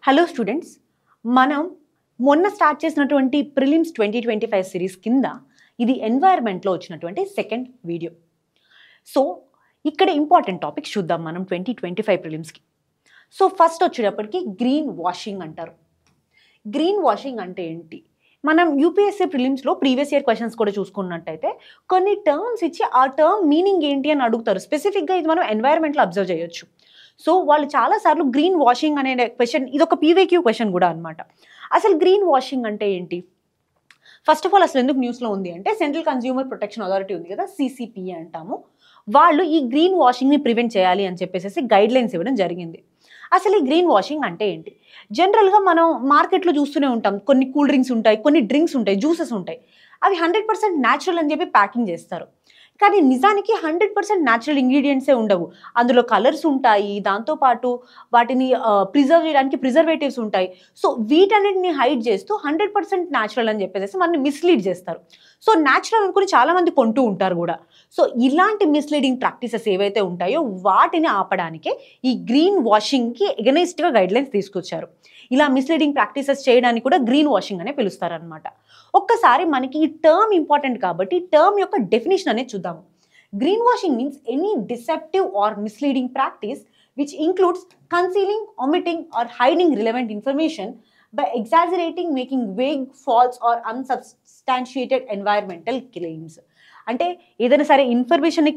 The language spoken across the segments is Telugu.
హలో స్టూడెంట్స్, మనం మొన్న స్టార్ట్ చేసినటువంటి ప్రిలిమ్స్ 2025 సిరీస్ కింద ఇది ఎన్వైర్న్మెంట్లో వచ్చినటువంటి సెకండ్ వీడియో. సో ఇక్కడ ఇంపార్టెంట్ టాపిక్స్ చూద్దాం మనం 2025 ప్రిలిమ్స్కి. సో ఫస్ట్ వచ్చేటప్పటికి గ్రీన్ వాషింగ్ అంటారు. గ్రీన్ వాషింగ్ అంటే ఏంటి? మనం యూపీఎస్సీ ప్రిలిమ్స్లో ప్రీవియస్ ఇయర్ క్వశ్చన్స్ కూడా చూసుకున్నట్టయితే కొన్ని టర్మ్స్ ఇచ్చి ఆ టర్మ్ మీనింగ్ ఏంటి అని అడుగుతారు. స్పెసిఫిక్గా ఇది మనం ఎన్వైర్న్మెంట్లో అబ్జర్వ్ చేయొచ్చు. సో వాళ్ళు చాలాసార్లు గ్రీన్ వాషింగ్ అనే క్వశ్చన్, ఇది ఒక పీవైక్యూ క్వశ్చన్ కూడా అనమాట. అసలు గ్రీన్ వాషింగ్ అంటే ఏంటి? ఫస్ట్ ఆఫ్ ఆల్ అసలు ఎందుకు న్యూస్లో ఉంది అంటే సెంట్రల్ కన్స్యూమర్ ప్రొటెక్షన్ అథారిటీ ఉంది కదా, సిసిపిఏ అంటాము. వాళ్ళు ఈ గ్రీన్ వాషింగ్ని ప్రివెంట్ చేయాలి అని చెప్పేసి గైడ్ లైన్స్ ఇవ్వడం జరిగింది. అసలు ఈ గ్రీన్ వాషింగ్ అంటే ఏంటి? జనరల్గా మనం మార్కెట్లో చూస్తూనే ఉంటాం, కొన్ని కూల్ డ్రింక్స్ ఉంటాయి, కొన్ని డ్రింక్స్ ఉంటాయి, జ్యూసెస్ ఉంటాయి. అవి 100% న్యాచురల్ అని చెప్పి ప్యాకింగ్ చేస్తారు. కానీ నిజానికి 100% న్యాచురల్ ఇంగ్రీడియంట్సే ఉండవు. అందులో కలర్స్ ఉంటాయి, దాంతోపాటు వాటిని ప్రిజర్వ్ చేయడానికి ప్రిజర్వేటివ్స్ ఉంటాయి. సో వీటన్నిటిని హైడ్ చేస్తూ 100% న్యాచురల్ అని చెప్పేసి మనల్ని మిస్లీడ్ చేస్తారు. సో న్యాచురల్ అనుకుని చాలామంది కొంటూ ఉంటారు కూడా. సో ఇలాంటి మిస్లీడింగ్ ప్రాక్టీసెస్ ఏవైతే ఉంటాయో వాటిని ఆపడానికే ఈ గ్రీన్ వాషింగ్కి ఎగనెస్ట్గా గైడ్లైన్స్ తీసుకొచ్చారు. ఇలా మిస్లీడింగ్ ప్రాక్టీసెస్ చేయడానికి కూడా గ్రీన్ వాషింగ్ అనే పిలుస్తారనమాట. ఒక్కసారి మనకి ఈ టర్మ్ ఇంపార్టెంట్ కాబట్టి టర్మ్ యొక్క డెఫినేషన్ అనేది చూద్దాము. Greenwashing means any deceptive or misleading practice which includes concealing, omitting or hiding relevant information by exaggerating, making vague, false or unsubstantiated environmental claims. అంటే ఏదైనా సరే ఇన్ఫర్మేషన్ని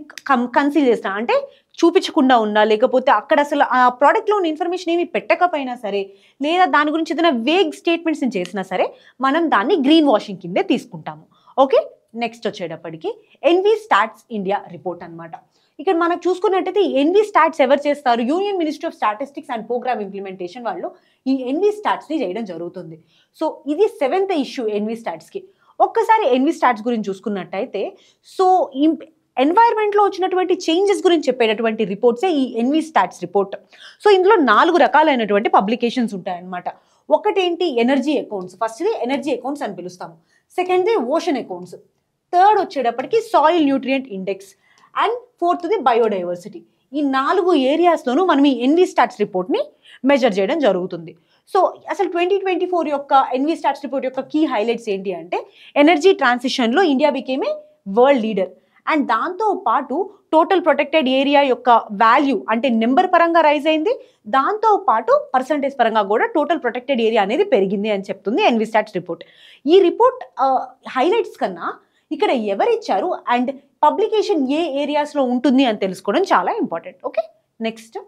కన్సీల్ చేస్తా అంటే చూపించకుండా ఉన్నా, లేకపోతే అక్కడ అసలు ఆ ప్రోడక్ట్లో ఉన్న ఇన్ఫర్మేషన్ ఏమి పెట్టకపోయినా సరే, లేదా దాని గురించి ఏదైనా వేగ్ స్టేట్మెంట్స్ని చేసినా సరే మనం దాన్ని గ్రీన్ వాషింగ్ కిందే తీసుకుంటాము. ఓకే, నెక్స్ట్ వచ్చేటప్పటికి ఎన్వి స్టాట్స్ ఇండియా రిపోర్ట్ అనమాట. ఇక్కడ మనకు చూసుకున్నట్టయితే ఈ ఎన్వి స్టాట్స్ ఎవరు చేస్తారు? Union ministry of statistics and programme implementation వాళ్ళు ఈ ఎన్వి స్టాట్స్ని చేయడం జరుగుతుంది. సో ఇది 7th ఇష్యూ ఎన్వి స్టాట్స్కి. ఒక్కసారి ఎన్వి స్టాట్స్ గురించి చూసుకున్నట్టయితే, సో ఎన్వైర్న్మెంట్లో వచ్చినటువంటి చేంజెస్ గురించి చెప్పేటటువంటి రిపోర్ట్సే ఈ ఎన్వి స్టాట్స్ రిపోర్ట్. సో ఇందులో 4 రకాలైనటువంటి పబ్లికేషన్స్ ఉంటాయన్నమాట. ఒకటేంటి? Energy accounts. ఫస్ట్ది ఎనర్జీ అకౌంట్స్ అని పిలుస్తాము. సెకండ్ది ఓషన్ అకౌంట్స్. థర్డ్ వచ్చేటప్పటికి soil nutrient index. And 4th biodiversity. ఈ 4 ఏరియాస్లోనూ మనం ఈ ఎన్వి స్టాట్స్ రిపోర్ట్ని మెజర్ చేయడం జరుగుతుంది. సో అసలు 2024 యొక్క ఎన్వి స్టాట్స్ రిపోర్ట్ యొక్క కీ హైలైట్స్ ఏంటి అంటే, ఎనర్జీ ట్రాన్సిషన్లో India became a world leader. And దాంతోపాటు టోటల్ ప్రొటెక్టెడ్ ఏరియా యొక్క వాల్యూ అంటే నెంబర్ పరంగా రైజ్ అయింది, దాంతోపాటు పర్సంటేజ్ పరంగా కూడా టోటల్ ప్రొటెక్టెడ్ ఏరియా అనేది పెరిగింది అని చెప్తుంది ఎన్వి స్టాట్స్ రిపోర్ట్. ఈ రిపోర్ట్ హైలైట్స్ కన్నా ఇక్కడ ఎవరిచ్చారు అండ్ పబ్లికేషన్ ఏ ఏరియాస్లో ఉంటుంది అని తెలుసుకోవడం చాలా important. Okay, next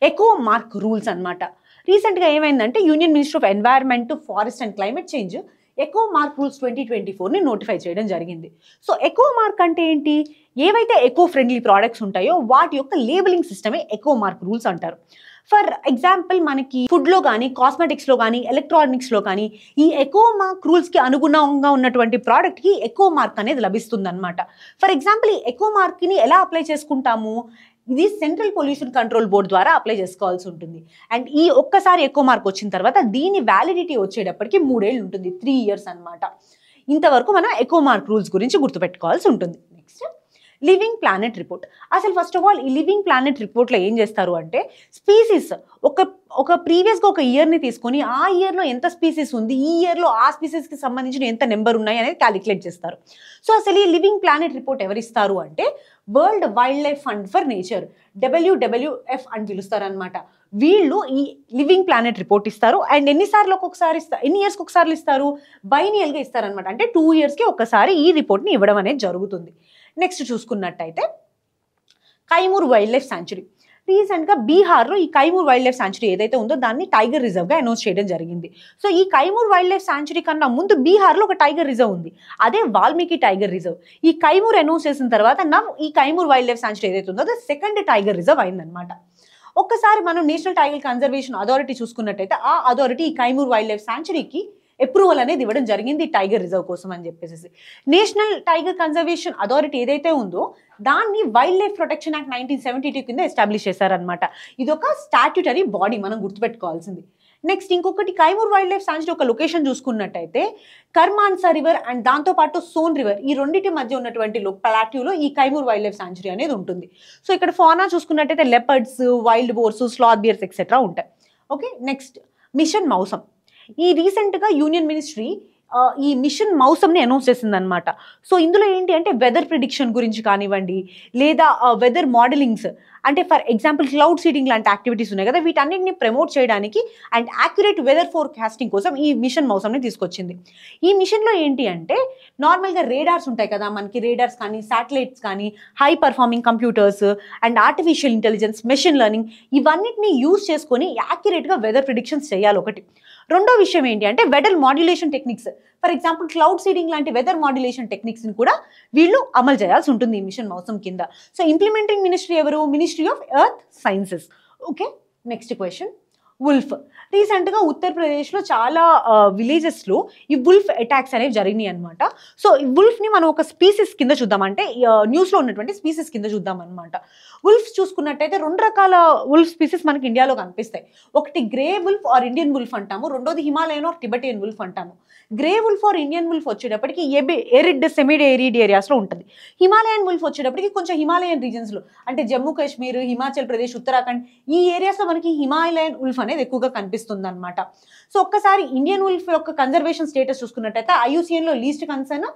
eco mark rules అనమాట. రీసెంట్గా ఏమైందంటే union ministry of environment, forest and climate change eco mark rules 2024ని నోటిఫై చేయడం జరిగింది. సో ఎకో మార్క్ అంటే ఏంటి? ఏవైతే ఎకో ఫ్రెండ్లీ ప్రోడక్ట్స్ ఉంటాయో వాటి యొక్క లేబులింగ్ సిస్టమే ఎకో మార్క్ రూల్స్ అంటారు. ఫర్ ఎగ్జాంపుల్ మనకి ఫుడ్లో కానీ, కాస్మెటిక్స్లో కానీ, ఎలక్ట్రానిక్స్లో కానీ ఈ ఎకో మార్క్ రూల్స్కి అనుగుణంగా ఉన్నటువంటి ప్రోడక్ట్కి ఎకో మార్క్ అనేది లభిస్తుంది అనమాట. ఫర్ ఎగ్జాంపుల్ ఈ ఎకో మార్క్ని ఎలా అప్లై చేసుకుంటాము? ఇది సెంట్రల్ పొల్యూషన్ కంట్రోల్ బోర్డ్ ద్వారా అప్లై చేసుకోవాల్సి ఉంటుంది. అండ్ ఈ ఒక్కసారి ఎకో మార్క్ వచ్చిన తర్వాత దీని వ్యాలిడిటీ వచ్చేటప్పటికి 3 ఏళ్ళు ఉంటుంది, 3 years అనమాట. ఇంతవరకు మనం ఎకో మార్క్ రూల్స్ గురించి గుర్తుపెట్టుకోవాల్సి ఉంటుంది. Next living planet report. అసలు ఫస్ట్ ఆఫ్ ఆల్ ఈ లివింగ్ ప్లానెట్ రిపోర్ట్లో ఏం చేస్తారు అంటే, స్పీసీస్ ఒక ప్రీవియస్గా ఒక ఇయర్ని తీసుకొని ఆ ఇయర్లో ఎంత స్పీసీస్ ఉంది, ఈ ఇయర్లో ఆ స్పీసీస్కి సంబంధించిన ఎంత నెంబర్ ఉన్నాయి అనేది క్యాలిక్యులేట్ చేస్తారు. సో అసలు ఈ లివింగ్ ప్లానెట్ రిపోర్ట్ ఎవరిస్తారు అంటే world wild life fund for nature, WWF అని పిలుస్తారనమాట. వీళ్ళు ఈ లివింగ్ ప్లానెట్ రిపోర్ట్ ఇస్తారు. అండ్ ఎన్ని ఇయర్స్కి ఒకసారి ఇస్తారు? బైనియల్గా ఇస్తారనమాట. అంటే 2 yearsకి ఒకసారి ఈ రిపోర్ట్ని ఇవ్వడం అనేది జరుగుతుంది. నెక్స్ట్ చూసుకున్నట్టయితే కైమూర్ వైల్డ్ లైఫ్ శాంచురీ. రీసెంట్గా బీహార్లో ఈ కైమూర్ వైల్డ్ లైఫ్ శాంచురీ ఏదైతే ఉందో దాన్ని టైగర్ రిజర్వ్గా అనౌన్స్ చేయడం జరిగింది. సో ఈ కైమూర్ వైల్డ్ లైఫ్ శాంచురీ కన్నా ముందు బీహార్లో ఒక టైగర్ రిజర్వ్ ఉంది, అదే వాల్మీకి టైగర్ రిజర్వ్. ఈ కైమూర్ అనౌన్స్ చేసిన తర్వాత ఈ కైమూర్ వైల్డ్ లైఫ్ శాంచురీ ఏదైతే ఉందో అది 2nd టైగర్ రిజర్వ్ అయిందనమాట. ఒక్కసారి మనం నేషనల్ టైగర్ కన్జర్వేషన్ అథారిటీ చూసుకున్నట్టయితే ఆ అథారిటీ ఈ కైమూర్ వైల్డ్ లైఫ్ శాంచురీకి అప్రూవల్ అనేది ఇవ్వడం జరిగింది టైగర్ రిజర్వ్ కోసం అని చెప్పేసి. నేషనల్ టైగర్ కన్జర్వేషన్ అథారిటీ ఏదైతే ఉందో దాన్ని వైల్డ్ లైఫ్ ప్రొటెక్షన్ యాక్ట్ 1972 కింద ఎస్టాబ్లిష్ చేశారనమాట. ఇది ఒక స్టాట్యూటరీ బాడీ, మనం గుర్తుపెట్టుకోవాల్సింది. నెక్స్ట్ ఇంకొకటి కైమూర్ వైల్డ్ లైఫ్ శాంచురీ ఒక లొకేషన్ చూసుకున్నట్టయితే కర్మాన్సా రివర్ అండ్ దాంతోపాటు సోన్ రివర్, ఈ రెండింటి మధ్య ఉన్నటువంటి ప్లాట్యూలో ఈ కైమూర్ వైల్డ్ లైఫ్ శాంచురీ అనేది ఉంటుంది. సో ఇక్కడ ఫానా చూసుకున్నట్టయితే leopards, wild boars, sloth bears etcetera ఉంటాయి. Okay, next mission Mausam. ఈ రీసెంట్గా యూనియన్ మినిస్ట్రీ ఈ మిషన్ మౌసమ్ని అనౌన్స్ చేసింది అనమాట. సో ఇందులో ఏంటి అంటే వెదర్ ప్రిడిక్షన్ గురించి కానివ్వండి, లేదా వెదర్ మోడలింగ్స్, అంటే ఫర్ ఎగ్జాంపుల్ క్లౌడ్ సీడింగ్ లాంటి యాక్టివిటీస్ ఉన్నాయి కదా, వీటన్నిటిని ప్రమోట్ చేయడానికి అండ్ యాక్యురేట్ వెదర్ ఫోర్కాస్టింగ్ కోసం ఈ మిషన్ మౌసమ్ని తీసుకొచ్చింది. ఈ మిషన్లో ఏంటి అంటే నార్మల్గా రేడార్స్ ఉంటాయి కదా మనకి, రేడార్స్ కానీ శాటిలైట్స్ కానీ high performing computers and artificial intelligence, machine learning, ఇవన్నిటిని యూజ్ చేసుకొని యాక్యురేట్గా వెదర్ ప్రిడిక్షన్స్ చేయాలి ఒకటి. రెండో విషయం ఏంటి అంటే weather modulation techniques, for example cloud seeding లాంటి వెదర్ మాడ్యులేషన్ టెక్నిక్స్ని కూడా వీళ్ళు అమలు చేయాల్సి ఉంటుంది ఈ మిషన్ మౌసమ్ కింద. సో ఇంప్లిమెంటింగ్ మినిస్ట్రీ ఎవరు? Ministry of earth sciences. Okay, next question, wolf. రీసెంట్గా ఉత్తరప్రదేశ్లో చాలా విలేజెస్లో ఈ వుల్ఫ్ అటాక్స్ అనేవి జరిగినాయి అనమాట. సో ఈ వుల్ఫ్ని మనం ఒక స్పీసీస్ కింద చూద్దాం, అంటే న్యూస్లో ఉన్నటువంటి స్పీసీస్ కింద చూద్దాం అనమాట. వుల్ఫ్స్ చూసుకున్నట్టయితే 2 రకాల వుల్ఫ్ స్పీసీస్ మనకి ఇండియాలో కనిపిస్తాయి. ఒకటి grey wolf or Indian wolf అంటాము, రెండోది హిమాలయన్ ఆర్ టిబెటియన్ వుల్ఫ్ అంటాము. Grey wolf or Indian wolf వచ్చేటప్పటికి ఎరిడ్ సెమీ ఎరిడ్ ఏరియాస్లో ఉంటుంది. హిమాలయన్ వుల్ఫ్ వచ్చేటప్పటికి కొంచెం హిమాలయన్ రీజన్స్లో, అంటే జమ్మూ కాశ్మీర్, హిమాచల్ ప్రదేశ్, ఉత్తరాఖండ్ ఈ ఏరియాస్లో మనకి హిమాలయన్ వుల్ఫ్ అనేది ఎక్కువగా కనిపిస్తుంది అనమాట. సో ఒక్కసారి ఇండియన్ వుల్ఫ్ యొక్క కన్జర్వేషన్ స్టేటస్ చూసుకున్నట్టయితే IUCNలో least concern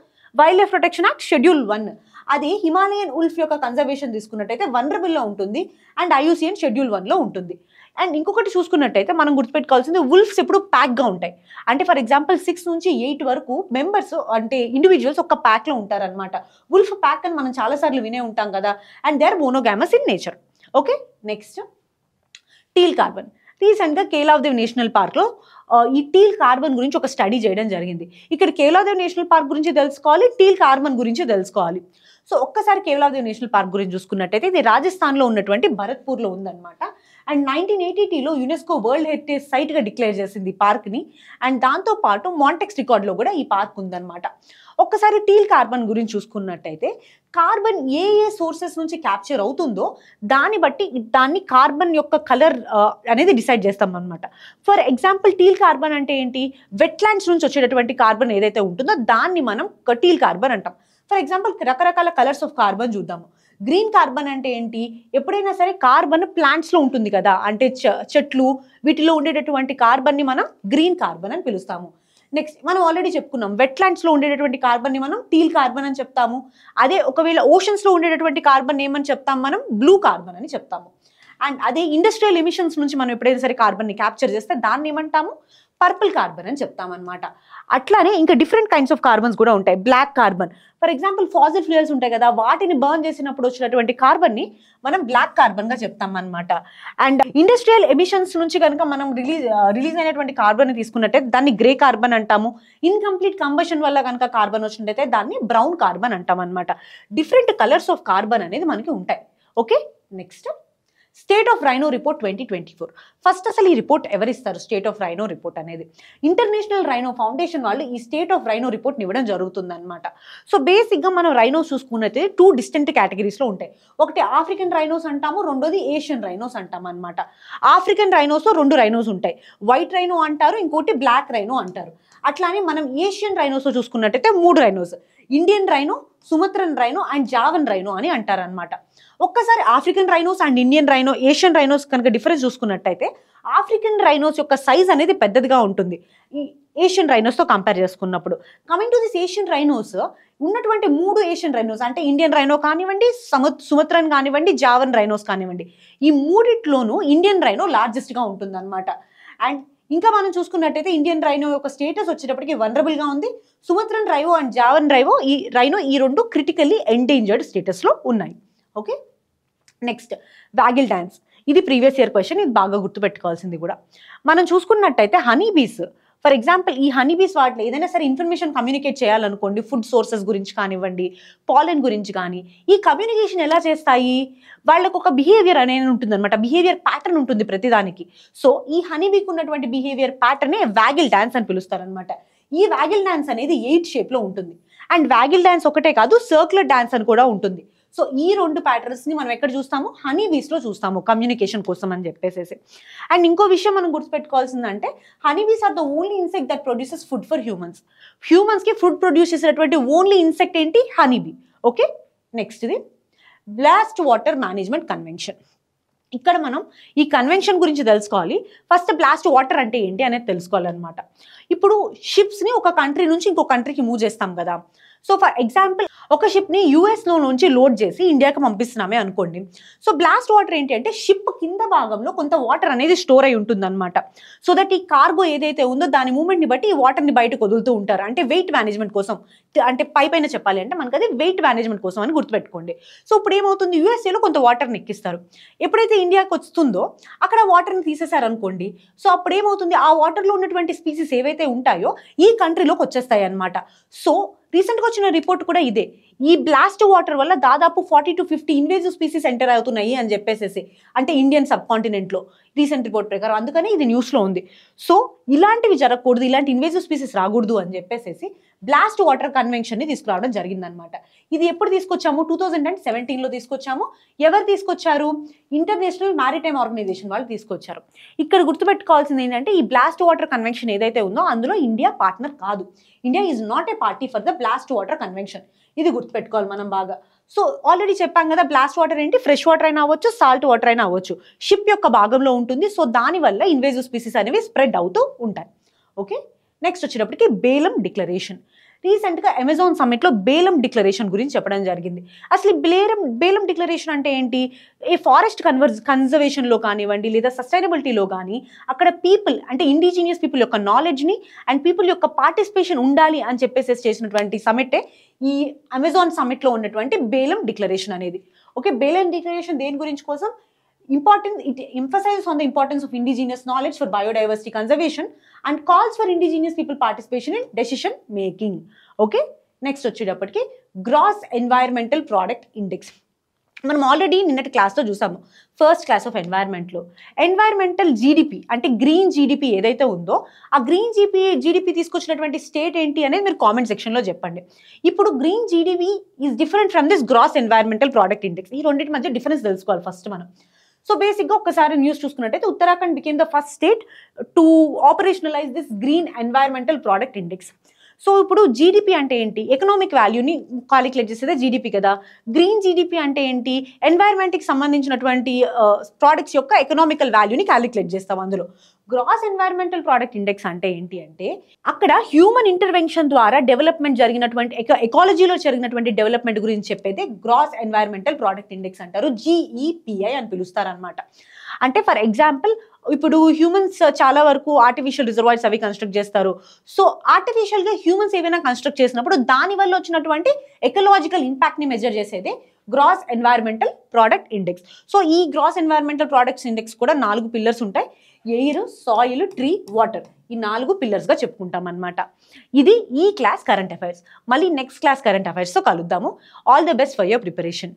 wildlife protection act schedule 1. అది హిమాలయన్ వుల్ఫ్ యొక్క కన్జర్వేషన్ తీసుకున్నట్టయితే వనరబుల్లో ఉంటుంది అండ్ IUCN షెడ్యూల్ 1లో ఉంటుంది. అండ్ ఇంకొకటి చూసుకున్నట్టయితే మనం గుర్తుపెట్టుకోవాల్సింది వుల్ఫ్స్ ఎప్పుడు ప్యాక్గా ఉంటాయి. అంటే ఫర్ ఎగ్జాంపుల్ 6 నుంచి 8 వరకు మెంబర్స్, అంటే ఇండివిజువల్స్ ఒక ప్యాక్లో ఉంటారనమాట. వుల్ఫ్ ప్యాక్ అని మనం చాలాసార్లు వినే ఉంటాం కదా, and they are monogamous in nature. Okay, next teal carbon. రీసెంట్గా కేలావ్దేవ్ నేషనల్ పార్క్లో ఈ టీల్ కార్బన్ గురించి ఒక స్టడీ చేయడం జరిగింది. ఇక్కడ కేలావ్దేవ్ నేషనల్ పార్క్ గురించి తెలుసుకోవాలి, టీల్ కార్బన్ గురించి తెలుసుకోవాలి. సో ఒక్కసారి కేలావ్దేవ్ నేషనల్ పార్క్ గురించి చూసుకున్నట్టయితే ఇది రాజస్థాన్లో ఉన్నటువంటి భరత్పూర్లో ఉందన్నమాట. అండ్ 1982లో యునెస్కో వరల్డ్ హెరిటేజ్ సైట్గా డిక్లేర్ చేసింది ఈ పార్క్ని. అండ్ దాంతోపాటు మాంటెక్స్ రికార్డులో కూడా ఈ పార్క్ ఉందన్నమాట. ఒక్కసారి టీల్ కార్బన్ గురించి చూసుకున్నట్టయితే కార్బన్ ఏ సోర్సెస్ నుంచి క్యాప్చర్ అవుతుందో దాన్ని బట్టి దాన్ని కార్బన్ యొక్క కలర్ అనేది డిసైడ్ చేస్తాం అనమాట. ఫర్ ఎగ్జాంపుల్ టీల్ కార్బన్ అంటే ఏంటి? వెట్లాండ్స్ నుంచి వచ్చేటటువంటి కార్బన్ ఏదైతే ఉంటుందో దాన్ని మనం టీల్ కార్బన్ అంటాం. ఫర్ ఎగ్జాంపుల్ రకరకాల కలర్స్ ఆఫ్ కార్బన్ చూద్దాము. గ్రీన్ కార్బన్ అంటే ఏంటి? ఎప్పుడైనా సరే కార్బన్ ప్లాంట్స్లో ఉంటుంది కదా, అంటే చెట్లు వీటిలో ఉండేటటువంటి కార్బన్ని మనం గ్రీన్ కార్బన్ అని పిలుస్తాము. నెక్స్ట్ మనం ఆల్రెడీ చెప్పుకున్నాం, వెట్లాండ్స్లో ఉండేటటువంటి కార్బన్ని మనం టీల్ కార్బన్ అని చెప్తాము. అదే ఒకవేళ ఓషన్స్లో ఉండేటటువంటి కార్బన్ ఏమని చెప్తాం మనం? బ్లూ కార్బన్ అని చెప్తాము. అండ్ అదే ఇండస్ట్రియల్ ఎమిషన్స్ నుంచి మనం ఎప్పుడైనా సరే కార్బన్ని క్యాప్చర్ చేస్తే దాన్ని ఏమంటాము? పర్పుల్ కార్బన్ అని చెప్తామన్నమాట. అట్లానే ఇంకా డిఫరెంట్ కైండ్స్ ఆఫ్ కార్బన్స్ కూడా ఉంటాయి. Black carbon, for example fossil fuels ఉంటాయి కదా, వాటిని బర్న్ చేసినప్పుడు వచ్చినటువంటి కార్బన్ని మనం బ్లాక్ కార్బన్గా చెప్తాం అనమాట. అండ్ ఇండస్ట్రియల్ ఎమిషన్స్ నుంచి కనుక మనం రిలీజ్ అయినటువంటి కార్బన్ తీసుకున్నట్టయితే దాన్ని గ్రే కార్బన్ అంటాము. ఇన్కంప్లీట్ కంబషన్ వల్ల కనుక కార్బన్ వచ్చినట్టయితే దాన్ని బ్రౌన్ కార్బన్ అంటాం అనమాట. డిఫరెంట్ కలర్స్ ఆఫ్ కార్బన్ అనేది మనకి ఉంటాయి. Okay, next state of rhino report 2024. First అసలు ఈ రిపోర్ట్ ఎవరిస్తారు? స్టేట్ ఆఫ్ రైనో రిపోర్ట్ అనేది ఇంటర్నేషనల్ రైనో ఫౌండేషన్ వాళ్ళు ఈ స్టేట్ ఆఫ్ రైనో రిపోర్ట్ని ఇవ్వడం జరుగుతుంది అనమాట. సో బేసిక్గా మనం రైనోస్ చూసుకున్నట్లయితే 2 డిస్టింక్ట్ కేటగిరీస్లో ఉంటాయి. ఒకటి ఆఫ్రికన్ రైనోస్ అంటాము, రెండోది ఏషియన్ రైనోస్ అంటాం అనమాట. ఆఫ్రికన్ రైనోస్లో 2 రైనోస్ ఉంటాయి, వైట్ రైనో అంటారు, ఇంకోటి బ్లాక్ రైనో అంటారు. అట్లానే మనం ఏషియన్ రైనోస్లో చూసుకున్నట్టయితే 3 rhinos, Indian rhino, Sumatran rhino and Javan rhino అని అంటారనమాట. ఒక్కసారి African rhinos and Indian rhino, Asian rhinos కనుక డిఫరెన్స్ చూసుకున్నట్టయితే ఆఫ్రికన్ రైనోస్ యొక్క సైజ్ అనేది పెద్దదిగా ఉంటుంది ఈ ఏషియన్ రైనోస్తో కంపేర్ చేసుకున్నప్పుడు. Coming to this Asian rhinos, ఉన్నటువంటి 3 ఏషియన్ రైనోస్ అంటే ఇండియన్ రైనో కానివ్వండి, సుమత్రన్ కానివ్వండి, జావన్ రైనోస్ కానివ్వండి, ఈ మూడిట్లోనూ ఇండియన్ రైనో లార్జెస్ట్గా ఉంటుంది అనమాట. అండ్ ఇంకా మనం చూసుకున్నట్టయితే ఇండియన్ రైనో యొక్క స్టేటస్ వచ్చేటప్పటికి వనరబుల్గా ఉంది. Sumatran rhino and Javan rhino ఈ 2 క్రిటికల్లీ ఎండేంజర్డ్ స్టేటస్లో ఉన్నాయి. Okay, next waggle dance. ఇది ప్రీవియస్ ఇయర్ క్వశ్చన్, ఇది బాగా గుర్తుపెట్టుకోవాల్సింది కూడా. మనం చూసుకున్నట్టయితే హనీ బీస్, ఫర్ ఎగ్జాంపుల్ ఈ హనీ బీస్ వాటిలో ఏదైనా సరే ఇన్ఫర్మేషన్ కమ్యూనికేట్ చేయాలనుకోండి, ఫుడ్ సోర్సెస్ గురించి కానివ్వండి, పాలెన్ గురించి కానీ, ఈ కమ్యూనికేషన్ ఎలా చేస్తాయి? వాళ్ళకు ఒక బిహేవియర్ అనేది ఉంటుంది అనమాట, బిహేవియర్ ప్యాటర్న్ ఉంటుంది ప్రతిదానికి. సో ఈ హనీ బీకి ఉన్నటువంటి బిహేవియర్ ప్యాటర్నే వాగిల్ డాన్స్ అని పిలుస్తారనమాట. ఈ వాగిల్ డాన్స్ అనేది 8 షేప్లో ఉంటుంది. అండ్ వాగిల్ డాన్స్ ఒకటే కాదు, సర్క్యులర్ డాన్స్ అని కూడా ఉంటుంది. సో ఈ 2 ప్యాటర్న్స్ని మనం ఎక్కడ చూస్తాము? హనీ బీస్లో చూస్తాము కమ్యూనికేషన్ కోసం అని చెప్పేసి. అండ్ ఇంకో విషయం మనం గుర్తుపెట్టుకోవాల్సిందంటే honey bees are the only insect that produces food for humans. హ్యూమన్స్కి ఫుడ్ ప్రొడ్యూస్ చేసేటటువంటి ఓన్లీ ఇన్సెక్ట్ ఏంటి? Honey bee. ఓకే, నెక్స్ట్ ఇది బ్లాస్ట్ వాటర్ మేనేజ్మెంట్ కన్వెన్షన్. ఇక్కడ మనం ఈ కన్వెన్షన్ గురించి తెలుసుకోవాలి. ఫస్ట్ బ్లాస్ట్ వాటర్ అంటే ఏంటి అనేది తెలుసుకోవాలన్నమాట. ఇప్పుడు షిప్స్ని ఒక కంట్రీ నుంచి ఇంకో కంట్రీకి మూవ్ చేస్తాం కదా. సో ఫర్ ఎగ్జాంపుల్ ఒక షిప్ని యూఎస్లో నుంచి లోడ్ చేసి ఇండియాకి పంపిస్తున్నామే అనుకోండి. సో బ్లాస్ట్ వాటర్ ఏంటి అంటే షిప్ కింద భాగంలో కొంత వాటర్ అనేది స్టోర్ అయి ఉంటుంది అనమాట. సో దట్ ఈ కార్గో ఏదైతే ఉందో దాని మూవ్మెంట్ని బట్టి ఈ వాటర్ని బయటకు వదులుతూ ఉంటారు. అంటే వెయిట్ మేనేజ్మెంట్ కోసం, అంటే పైన చెప్పాలి అంటే మనకు అది వెయిట్ మేనేజ్మెంట్ కోసం అని గుర్తుపెట్టుకోండి. సో ఇప్పుడు ఏమవుతుంది, యూఎస్ఏలో కొంత వాటర్ని ఎక్కిస్తారు. ఎప్పుడైతే ఇండియాకి వస్తుందో అక్కడ వాటర్ని తీసేశారు అనుకోండి. సో అప్పుడు ఏమవుతుంది, ఆ వాటర్లో ఉన్నటువంటి స్పీసీస్ ఏవైతే ఉంటాయో ఈ కంట్రీలోకి వచ్చేస్తాయి అనమాట. సో రీసెంట్గా వచ్చిన రిపోర్ట్ కూడా ఇదే, ఈ బ్లాస్ట్ వాటర్ వల్ల దాదాపు 40 to 50 ఇన్వేజివ్ స్పీసీస్ ఎంటర్ అవుతున్నాయి అని చెప్పేసి, అంటే ఇండియన్ సబ్ కాంటినెంట్లో రీసెంట్ రిపోర్ట్ ప్రకారం. అందుకని ఇది న్యూస్లో ఉంది. సో ఇలాంటివి జరగకూడదు, ఇలాంటి ఇన్వేజివ్ స్పీసీస్ రాకూడదు అని చెప్పేసి బ్లాస్ట్ వాటర్ కన్వెన్షన్ని తీసుకురావడం జరిగిందనమాట. ఇది ఎప్పుడు తీసుకొచ్చాము, 2017లో తీసుకొచ్చాము. ఎవరు తీసుకొచ్చారు, ఇంటర్నేషనల్ మ్యారిటైమ్ ఆర్గనైజేషన్ వాళ్ళు తీసుకొచ్చారు. ఇక్కడ గుర్తుపెట్టుకోవాల్సింది ఏంటంటే ఈ బ్లాస్ట్ వాటర్ కన్వెన్షన్ ఏదైతే ఉందో అందులో ఇండియా పార్ట్నర్ కాదు. India is not a party for the blast water convention. ఇది గుర్తుపెట్టుకోవాలి మనం బాగా. సో ఆల్రెడీ చెప్పాం కదా, బ్లాస్ట్ వాటర్ ఏంటి, ఫ్రెష్ వాటర్ అయినా అవ్వచ్చు, సాల్ట్ వాటర్ అయినా అవ్వచ్చు, షిప్ యొక్క భాగంలో ఉంటుంది. సో దానివల్ల ఇన్వేజివ్ స్పీసీస్ అనేవి స్ప్రెడ్ అవుతూ ఉంటాయి. ఓకే, నెక్స్ట్ వచ్చేటప్పటికి బేలం డిక్లరేషన్. రీసెంట్గా అమెజాన్ సమ్మిట్లో బేలం డిక్లరేషన్ గురించి చెప్పడం జరిగింది. అసలు బేలం డిక్లరేషన్ అంటే ఏంటి, ఏ ఫారెస్ట్ కన్జర్వేషన్లో కానివ్వండి లేదా సస్టైనబిలిటీలో కానీ అక్కడ పీపుల్ అంటే ఇండిజినియస్ పీపుల్ యొక్క నాలెడ్జ్ని అండ్ పీపుల్ యొక్క పార్టిసిపేషన్ ఉండాలి అని చెప్పేసి చేసినటువంటి సమ్మిటే ఈ అమెజాన్ సమ్మిట్లో ఉన్నటువంటి బేలం డిక్లరేషన్ అనేది. ఓకే, బేలం డిక్లరేషన్ దేని గురించి కోసం, it emphasizes on the importance of indigenous knowledge for biodiversity conservation and calls for indigenous people participation in decision making. Okay, next వచ్చేటప్పటికి గ్రాస్ ఎన్వైరన్మెంటల్ ప్రోడక్ట్ ఇండెక్స్. మనం ఆల్రెడీ నిన్నటి క్లాస్లో చూసాము, ఫస్ట్ క్లాస్ ఆఫ్ ఎన్వైరన్మెంట్లో. ఎన్వైరన్మెంటల్ జీడిపి అంటే గ్రీన్ జీడిపి ఏదైతే ఉందో ఆ గ్రీన్ జీడిపి తీసుకొచ్చినటువంటి స్టేట్ ఏంటి అనేది మీరు కామెంట్ సెక్షన్లో చెప్పండి. ఇప్పుడు green GDP is different from this gross environmental product index. ఈ రెండింటి మధ్య డిఫరెన్స్ తెలుసుకోవాలి ఫస్ట్ మనం. సో బేసిక్గా ఒకసారి న్యూస్ చూసుకున్నట్టయితే Uttarakhand became the first state to operationalise this green environmental product index. So ఇప్పుడు జీడిపి అంటే ఏంటి, ఎకనామిక్ వాల్యూని కాలిక్యులేట్ చేసేదే జీడిపి కదా. గ్రీన్ జీడిపి అంటే ఏంటి, ఎన్వైరన్మెంట్కి సంబంధించినటువంటి ప్రోడక్ట్స్ యొక్క ఎకనామికల్ వాల్యూని క్యాలిక్యులేట్ చేస్తాం అందులో. గ్రాస్ ఎన్వైరన్మెంటల్ ప్రోడక్ట్ ఇండెక్స్ అంటే ఏంటి అంటే అక్కడ హ్యూమన్ ఇంటర్వెన్షన్ ద్వారా డెవలప్మెంట్ జరిగినటువంటి ఎకాలజీలో జరిగినటువంటి డెవలప్మెంట్ గురించి చెప్పేది గ్రాస్ ఎన్వైరన్మెంటల్ ప్రోడక్ట్ ఇండెక్స్ అంటారు, GEPI అని పిలుస్తారనమాట. అంటే ఫర్ ఎగ్జాంపుల్ ఇప్పుడు హ్యూమన్స్ చాలా వరకు ఆర్టిఫిషియల్ రిజర్వాయర్స్ అవి కన్స్ట్రక్ట్ చేస్తారు. సో ఆర్టిఫిషియల్గా హ్యూమన్స్ ఏవైనా కన్స్ట్రక్ట్ చేసినప్పుడు దానివల్ల వచ్చినటువంటి ఎకలాజికల్ ఇంపాక్ట్ని మెజర్ చేసేదే gross environmental product index. So ఈ గ్రాస్ ఎన్వైరన్మెంటల్ ప్రోడక్ట్స్ ఇండెక్స్ కూడా 4 పిల్లర్స్ ఉంటాయి, ఎయిర్, సాయిల్, ట్రీ, వాటర్. ఈ 4 పిల్లర్స్గా చెప్పుకుంటాం అనమాట. ఇది ఈ క్లాస్ కరెంట్ అఫైర్స్. మళ్ళీ నెక్స్ట్ క్లాస్ కరెంట్ అఫైర్స్తో కలుద్దాము. All the best for your preparation.